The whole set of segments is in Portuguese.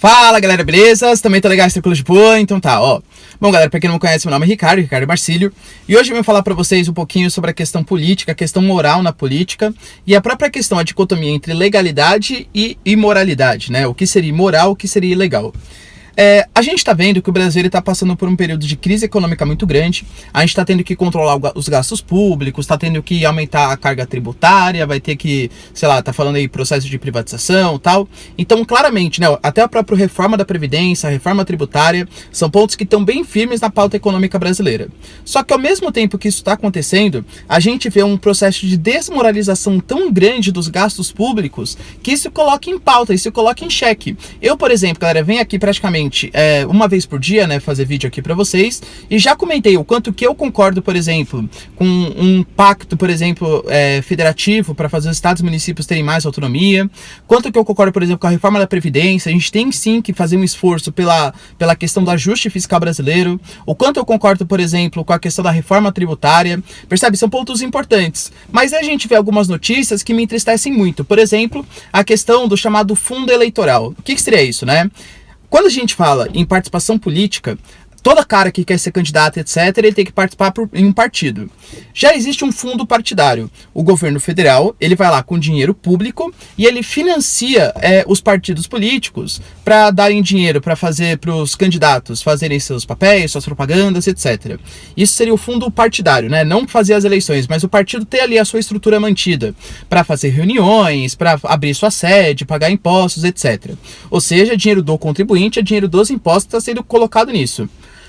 Fala galera, beleza? Também tá legal, tranquilo de boa, então tá, ó. Bom galera, pra quem não me conhece, meu nome é Ricardo Marcílio, e hoje eu vim falar pra vocês um pouquinho sobre a questão política, a questão moral na política, e a própria questão, a dicotomia entre legalidade e imoralidade, né? O que seria imoral, o que seria ilegal. A gente está vendo que o Brasil está passando por um período de crise econômica muito grande, a gente está tendo que controlar os gastos públicos, está tendo que aumentar a carga tributária, vai ter que, sei lá, tá falando aí processo de privatização e tal. Então, claramente, né, até a própria reforma da Previdência, a reforma tributária, são pontos que estão bem firmes na pauta econômica brasileira. Só que ao mesmo tempo que isso está acontecendo, a gente vê um processo de desmoralização tão grande dos gastos públicos que isso coloca em pauta, isso coloca em xeque. Eu, por exemplo, galera, venho aqui praticamente uma vez por dia, né, fazer vídeo aqui para vocês, e já comentei o quanto que eu concordo, por exemplo, com um pacto, por exemplo, federativo para fazer os estados e municípios terem mais autonomia, quanto que eu concordo, por exemplo, com a reforma da Previdência. A gente tem sim que fazer um esforço pela questão do ajuste fiscal brasileiro, o quanto eu concordo, por exemplo, com a questão da reforma tributária, percebe? São pontos importantes, mas a gente vê algumas notícias que me entristecem muito, por exemplo, a questão do chamado fundo eleitoral. O que seria isso, né? Quando a gente fala em participação política, toda cara que quer ser candidato, etc., ele tem que participar em um partido. Já existe um fundo partidário. O governo federal, ele vai lá com dinheiro público e ele financia os partidos políticos para darem dinheiro para os candidatos fazerem seus papéis, suas propagandas, etc. Isso seria o fundo partidário, né? Não fazer as eleições, mas o partido ter ali a sua estrutura mantida para fazer reuniões, para abrir sua sede, pagar impostos, etc. Ou seja, dinheiro do contribuinte, é dinheiro dos impostos que está sendo colocado nisso.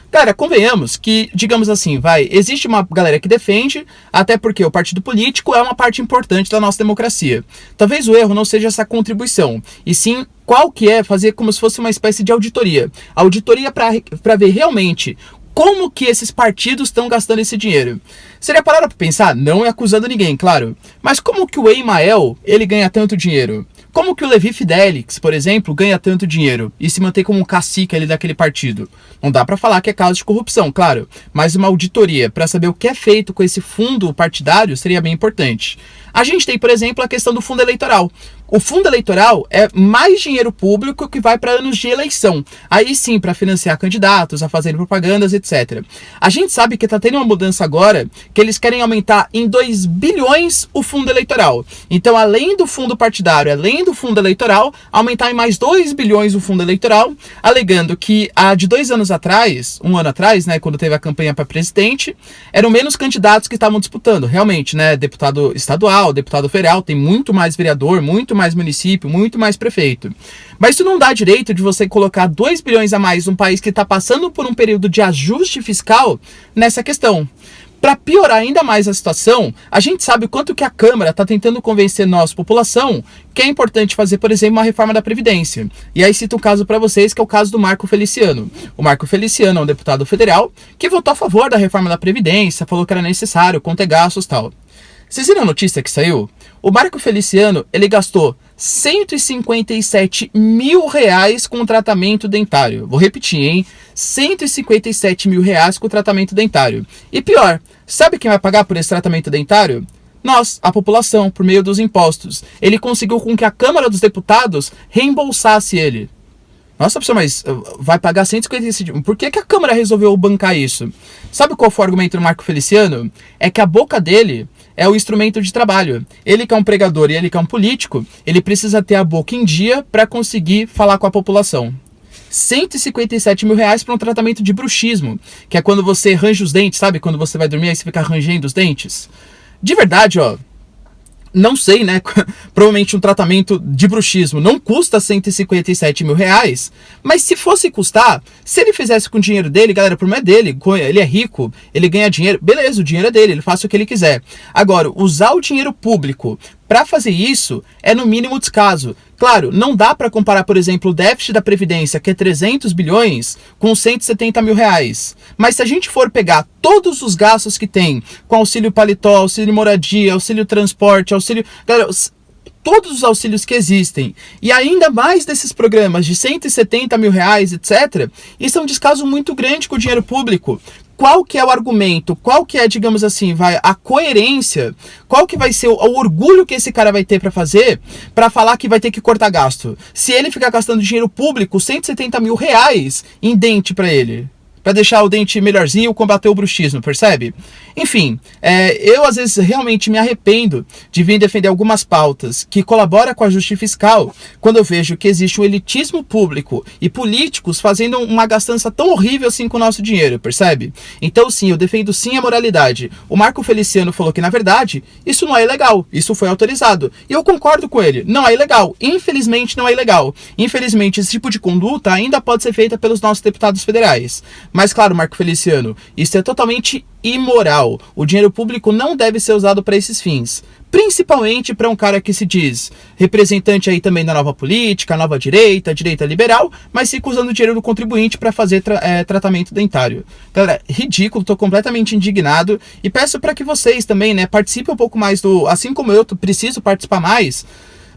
Cara, convenhamos que, digamos assim, existe uma galera que defende, até porque o partido político é uma parte importante da nossa democracia. Talvez o erro não seja essa contribuição, e sim qual que é fazer como se fosse uma espécie de auditoria. Auditoria para ver realmente como que esses partidos estão gastando esse dinheiro. Seria parar para pensar, não é acusando ninguém, claro, mas como que o Emael, ele ganha tanto dinheiro? Como que o Levi Fidelix, por exemplo, ganha tanto dinheiro e se mantém como um cacique ali daquele partido? Não dá para falar que é caso de corrupção, claro, mas uma auditoria para saber o que é feito com esse fundo partidário seria bem importante. A gente tem, por exemplo, a questão do fundo eleitoral. O fundo eleitoral é mais dinheiro público que vai para anos de eleição. Aí sim, para financiar candidatos, a fazerem propagandas, etc. A gente sabe que está tendo uma mudança agora, que eles querem aumentar em 2 bilhões o fundo eleitoral. Então, além do fundo partidário, além do fundo eleitoral, aumentar em mais 2 bilhões o fundo eleitoral, alegando que de 2 anos atrás, 1 ano atrás, né, quando teve a campanha para presidente, eram menos candidatos que estavam disputando. Realmente, né, deputado estadual, deputado federal, tem muito mais vereador, muito mais município, muito mais prefeito. Mas isso não dá direito de você colocar 2 bilhões a mais num país que está passando por um período de ajuste fiscal nessa questão. Para piorar ainda mais a situação, a gente sabe o quanto que a Câmara está tentando convencer nós, população, que é importante fazer, por exemplo, uma reforma da Previdência. E aí cito um caso para vocês, que é o caso do Marco Feliciano. O Marco Feliciano é um deputado federal que votou a favor da reforma da Previdência, falou que era necessário, conter gastos e tal. Vocês viram a notícia que saiu? O Marco Feliciano, ele gastou 157 mil reais com tratamento dentário. Vou repetir, hein? 157 mil reais com tratamento dentário. E pior, sabe quem vai pagar por esse tratamento dentário? Nós, a população, por meio dos impostos. Ele conseguiu com que a Câmara dos Deputados reembolsasse ele. Nossa, pessoal, mas vai pagar 157... Por que a Câmara resolveu bancar isso? Sabe qual foi o argumento do Marco Feliciano? É que a boca dele é o instrumento de trabalho. Ele que é um pregador e ele que é um político, ele precisa ter a boca em dia para conseguir falar com a população. 157 mil reais para um tratamento de bruxismo, que é quando você arranja os dentes, sabe? Quando você vai dormir, aí você fica arranjando os dentes. De verdade, ó, não sei, né? Provavelmente um tratamento de bruxismo não custa 157 mil reais, mas se fosse custar, se ele fizesse com o dinheiro dele, galera, o problema é dele, ele é rico, ele ganha dinheiro, beleza, o dinheiro é dele, ele faz o que ele quiser. Agora, usar o dinheiro público para fazer isso é no mínimo descaso. Claro, não dá para comparar, por exemplo, o déficit da Previdência, que é 300 bilhões, com 170 mil reais. Mas se a gente for pegar todos os gastos que tem, com auxílio paletó, auxílio moradia, auxílio transporte, auxílio... Galera, todos os auxílios que existem, e ainda mais desses programas de 170 mil reais, etc., isso é um descaso muito grande com o dinheiro público. qual que é o argumento, qual que é, digamos assim, a coerência, qual que vai ser o orgulho que esse cara vai ter para fazer, para falar que vai ter que cortar gasto. Se ele ficar gastando dinheiro público, 170 mil reais em dente para ele, para deixar o dente melhorzinho, combater o bruxismo, percebe? Enfim, eu às vezes realmente me arrependo de vir defender algumas pautas que colaboram com o ajuste fiscal, quando eu vejo que existe um elitismo público e políticos fazendo uma gastança tão horrível assim com o nosso dinheiro, percebe? Então sim, eu defendo sim a moralidade. O Marco Feliciano falou que, na verdade, isso não é ilegal, isso foi autorizado. E eu concordo com ele, não é ilegal. Infelizmente não é ilegal. Infelizmente esse tipo de conduta ainda pode ser feita pelos nossos deputados federais. Mas claro, Marco Feliciano, isso é totalmente imoral. O dinheiro público não deve ser usado para esses fins. Principalmente para um cara que se diz representante aí também da nova política, nova direita, direita liberal, mas fica usando o dinheiro do contribuinte para fazer tratamento dentário. Galera, ridículo, tô completamente indignado e peço para que vocês também, né, participem um pouco mais assim como eu preciso participar mais,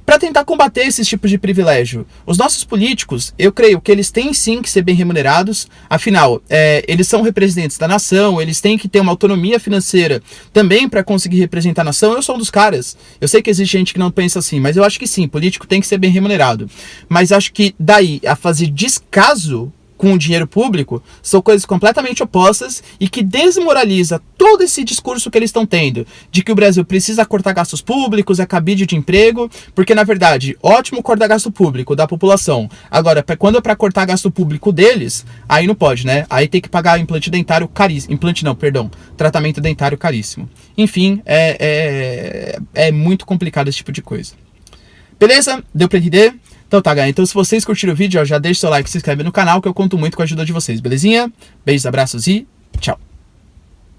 para tentar combater esses tipos de privilégio. Os nossos políticos, eu creio que eles têm sim que ser bem remunerados, afinal, eles são representantes da nação, eles têm que ter uma autonomia financeira também para conseguir representar a nação. Eu sou um dos caras, eu sei que existe gente que não pensa assim, mas eu acho que sim, político tem que ser bem remunerado. Mas acho que daí a fazer descaso com o dinheiro público são coisas completamente opostas e que desmoraliza todo esse discurso que eles estão tendo, de que o Brasil precisa cortar gastos públicos, é cabide de emprego, porque na verdade, ótimo cortar gasto público da população. Agora, quando é para cortar gasto público deles, aí não pode, né? Aí tem que pagar implante dentário caríssimo. Implante não, perdão. Tratamento dentário caríssimo. Enfim, é muito complicado esse tipo de coisa. Beleza? Deu para entender? Então tá, galera. Então se vocês curtiram o vídeo, ó, já deixa o seu like e se inscreve no canal, que eu conto muito com a ajuda de vocês, belezinha? Beijos, abraços e tchau!